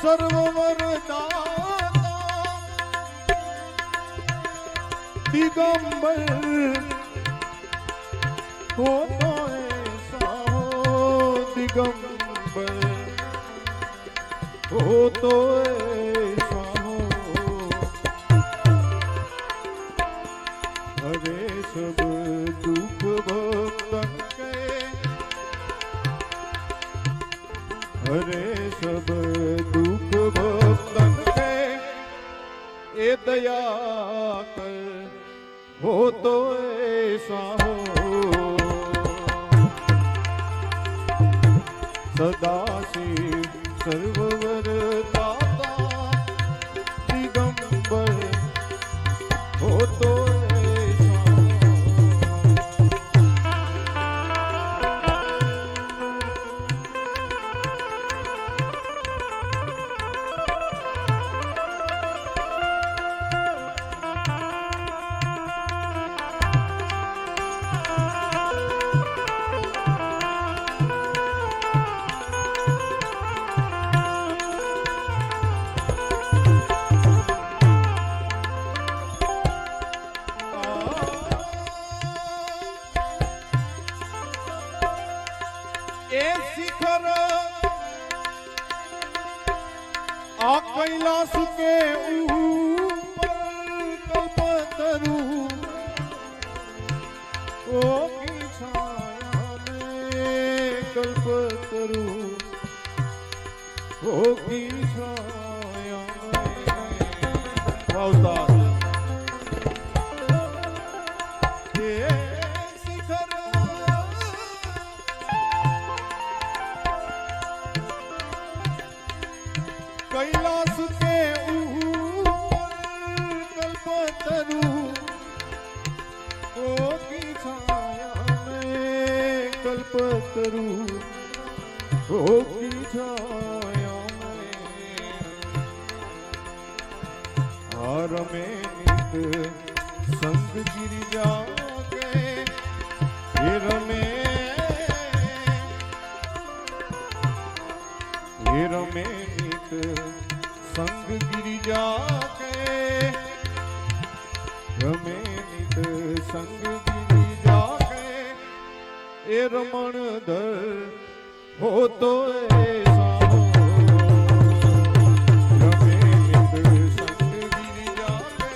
सर्ववरदाता दिगंबर हो तो ऐसा हो दिगंबर हो तो ऐसा हो हरे सब दुख भक्तन के हरे सब दुख भक्तन के ए दया कर हो तो ऐसा हो सदा शिव सर्ववरदाता दिगंबर हो तो ए शिखर आ कैलाश के ऊपर कल्पतरु ओ की छाया में कल्पतरु ओ की छाया में अवतार कैलाश के ऊपर कल्पतरु ओ की छाया में कल्पतरु ओ की छाया में हार में नित संग गिरिजा के फिर में नित संग गिरिजा के रमे नित संग गिरिजा के ए रमण धर हो तो ऐसा हो रमे नित संग गिरिजा के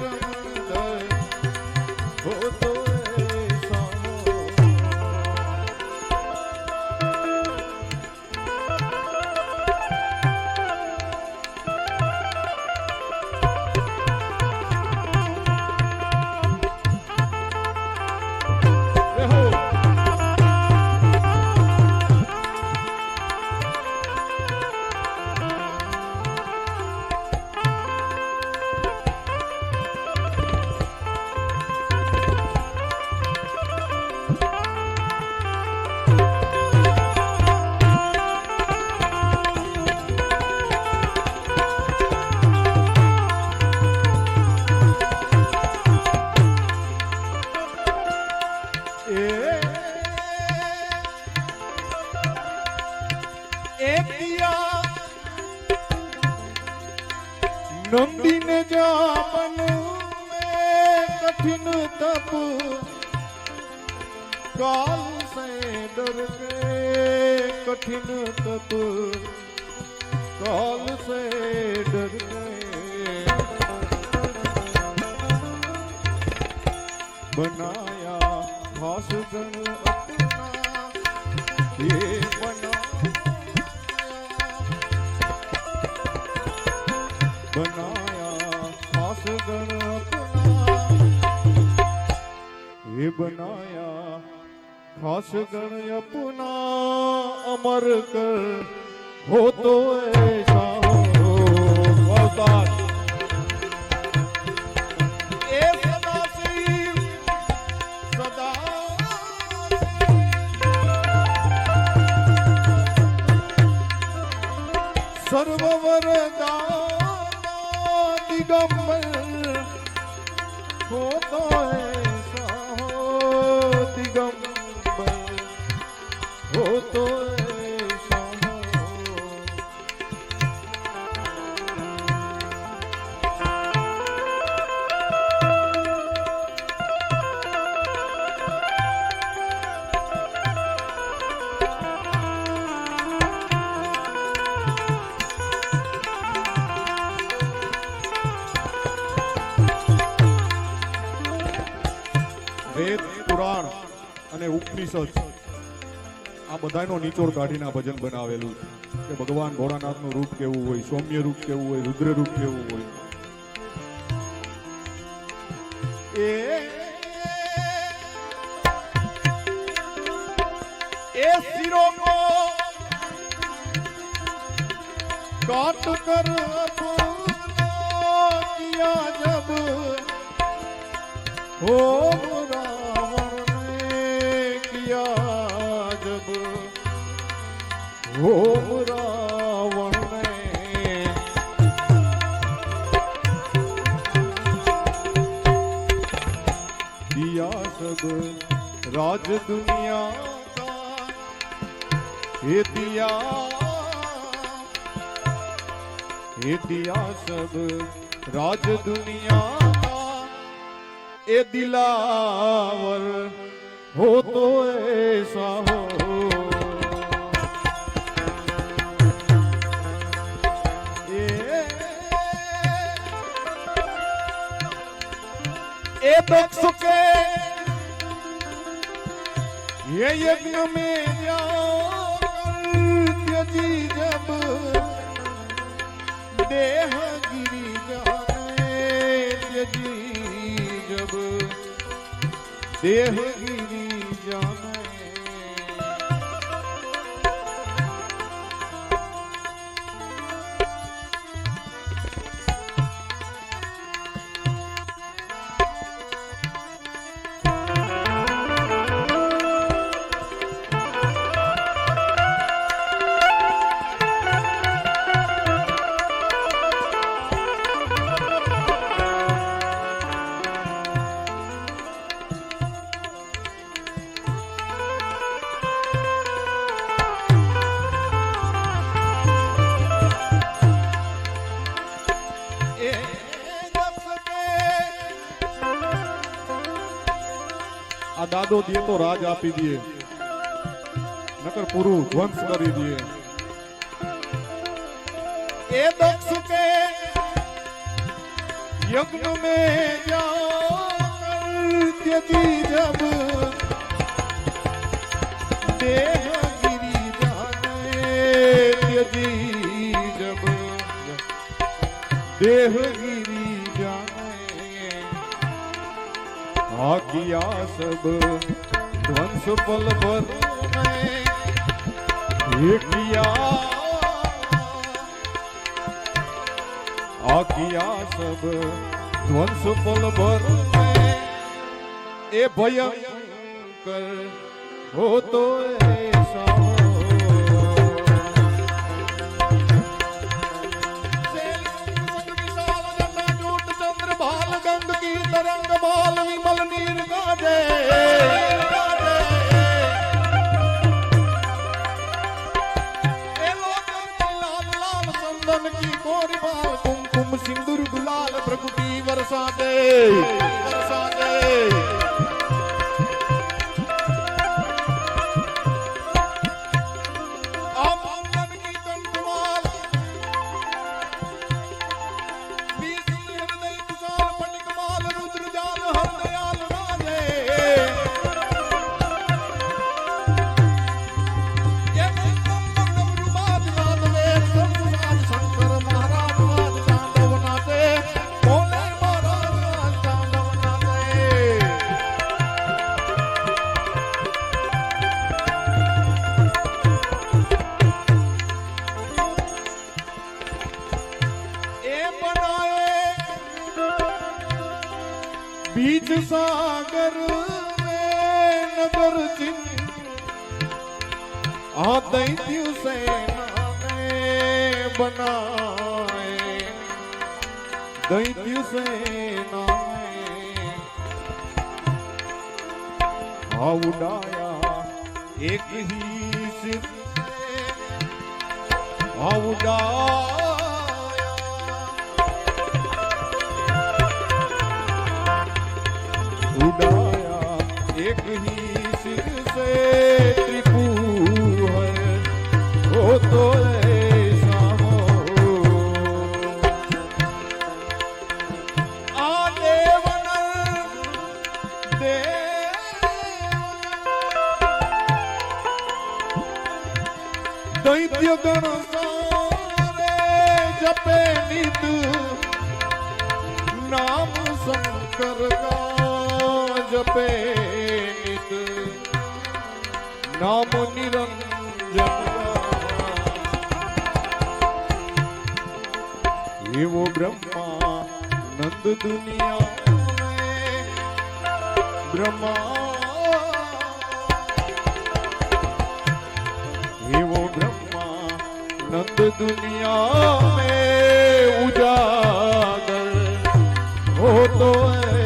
रमण धर हो तो ऐसा हो नंदी ने जामन में कठिन तप काल से डर के कठिन तप काल से डर के बनाया खास गण अपना ये बनाया खास गण अपना ये बनाया खास गण अपना अमर कर हो तो ऐसा हो अवतार ए सदा शिव सदा सर्ववरदाता दिगंबर हो तो ऐसा हो दिगंबर हो तो ऐसा हो અને ઉપનિષદ આ બધાનો નિચોડ કાઢીને આ ભજન બનાવેલું છે કે ભગવાન ભોળાનાથનું રૂપ કેવું હોય, સૌમ્ય રૂપ કેવું હોય, રુદ્ર રૂપ કેવું હોય. ए सिरों को काट कर किया जब हो रावण ने किया जब हो रावण ने दिया सब राज दुनिया हे दिया सब राज दुनिया ए दिलावर हो तो ऐसा हो. ए दक्ष के ये यज्ञ में जी जब देह गिरी जाने जी जब देह गिरी जाने આ દાદો દે તો રાજ આપી દે, નકર પૂરું ધ્વંસ કરી દે. એ દક્ષ કે यज्ञ में जाकर त्यजी जब देह गिरी जाने त्यजी जब देह गिरी जाने आ किया सब ध्वंस पल भर में ये किया आ किया सब ध्वंस पल भर में ए भयंकर हो तो ऐसा हो. विशाल जटा जूट चंद्र भाल गंग की तरंग भाल विमल नीर गाजे की गोरी बाल कुमकुम सिंदूर गुलाल प्रकृति वर्षा दे वर्षा दे. आमंगन की कंठमाल बीस हृदय कुशाल पटिकमाल रुद्र जाल हरदयाल राजे. बीच सागर में नगर चिन्ह दैत्य सेना ने बनाए दैत्य सेना ने उड़ाया एक ही सिर उड़ाया एक ही सिर से त्रिपुर हो तो ऐसा हो. आ देवनर देव दैत्य गण सारे जपे नित नाम शंकर का जपे नित नाम निरंजन ये वो ब्रह्मा नंद दुनिया में ब्रह्मा ये वो ब्रह्मा नंद दुनिया में उजागर हो तो है